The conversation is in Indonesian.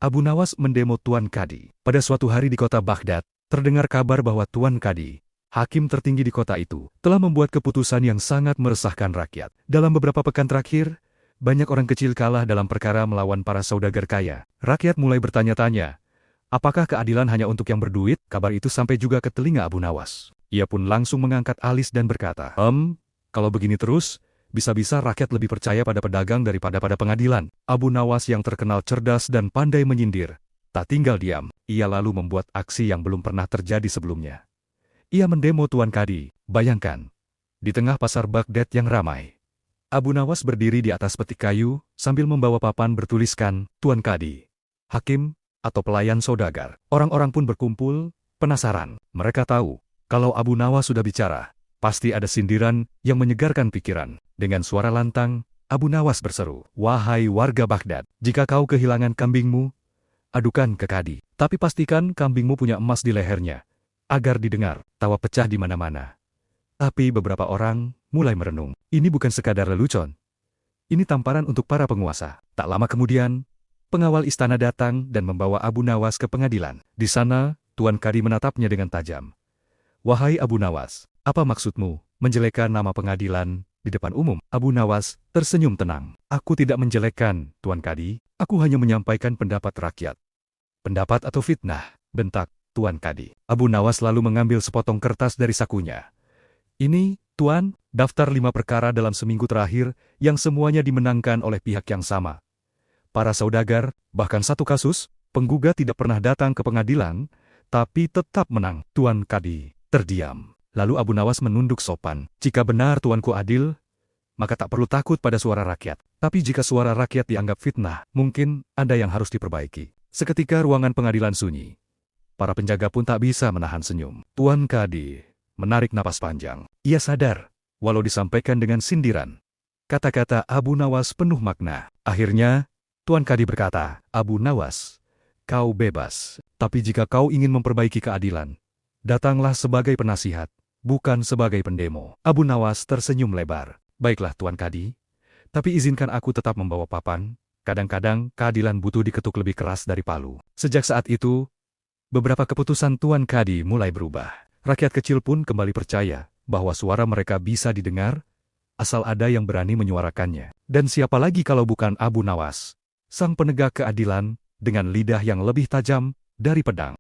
Abu Nawas mendemo Tuan Kadi. Pada suatu hari di kota Baghdad, terdengar kabar bahwa Tuan Kadi, hakim tertinggi di kota itu, telah membuat keputusan yang sangat meresahkan rakyat. Dalam beberapa pekan terakhir, banyak orang kecil kalah dalam perkara melawan para saudagar kaya. Rakyat mulai bertanya-tanya, apakah keadilan hanya untuk yang berduit? Kabar itu sampai juga ke telinga Abu Nawas. Ia pun langsung mengangkat alis dan berkata, kalau begini terus, bisa-bisa rakyat lebih percaya pada pedagang daripada pada pengadilan. Abu Nawas yang terkenal cerdas dan pandai menyindir, tak tinggal diam. Ia lalu membuat aksi yang belum pernah terjadi sebelumnya. Ia mendemo Tuan Kadi. Bayangkan, di tengah pasar Baghdad yang ramai, Abu Nawas berdiri di atas peti kayu sambil membawa papan bertuliskan Tuan Kadi, hakim atau pelayan saudagar. Orang-orang pun berkumpul, penasaran. Mereka tahu, kalau Abu Nawas sudah bicara, pasti ada sindiran yang menyegarkan pikiran. Dengan suara lantang, Abu Nawas berseru, "Wahai warga Baghdad, jika kau kehilangan kambingmu, adukan ke Kadi. Tapi pastikan kambingmu punya emas di lehernya." Agar didengar, tawa pecah di mana-mana. Tapi beberapa orang mulai merenung. Ini bukan sekadar lelucon. Ini tamparan untuk para penguasa. Tak lama kemudian, pengawal istana datang dan membawa Abu Nawas ke pengadilan. Di sana, Tuan Kadi menatapnya dengan tajam. "Wahai Abu Nawas, apa maksudmu menjelekkan nama pengadilan di depan umum?" Abu Nawas tersenyum tenang. "Aku tidak menjelekkan, Tuan Kadi. Aku hanya menyampaikan pendapat rakyat." "Pendapat atau fitnah?" bentak Tuan Kadi. Abu Nawas lalu mengambil sepotong kertas dari sakunya. "Ini, Tuan, daftar 5 perkara dalam seminggu terakhir yang semuanya dimenangkan oleh pihak yang sama. Para saudagar, bahkan satu kasus, penggugat tidak pernah datang ke pengadilan, tapi tetap menang." Tuan Kadi terdiam. Lalu Abu Nawas menunduk sopan. "Jika benar tuanku adil, maka tak perlu takut pada suara rakyat. Tapi jika suara rakyat dianggap fitnah, mungkin ada yang harus diperbaiki." Seketika ruangan pengadilan sunyi. Para penjaga pun tak bisa menahan senyum. Tuan Kadi menarik napas panjang. Ia sadar, walau disampaikan dengan sindiran, kata-kata Abu Nawas penuh makna. Akhirnya, Tuan Kadi berkata, "Abu Nawas, kau bebas. Tapi jika kau ingin memperbaiki keadilan, datanglah sebagai penasihat, bukan sebagai pendemo." Abu Nawas tersenyum lebar. "Baiklah Tuan Kadi, tapi izinkan aku tetap membawa papan. Kadang-kadang keadilan butuh diketuk lebih keras dari palu." Sejak saat itu, beberapa keputusan Tuan Kadi mulai berubah. Rakyat kecil pun kembali percaya bahwa suara mereka bisa didengar, asal ada yang berani menyuarakannya. Dan siapa lagi kalau bukan Abu Nawas, sang penegak keadilan dengan lidah yang lebih tajam dari pedang.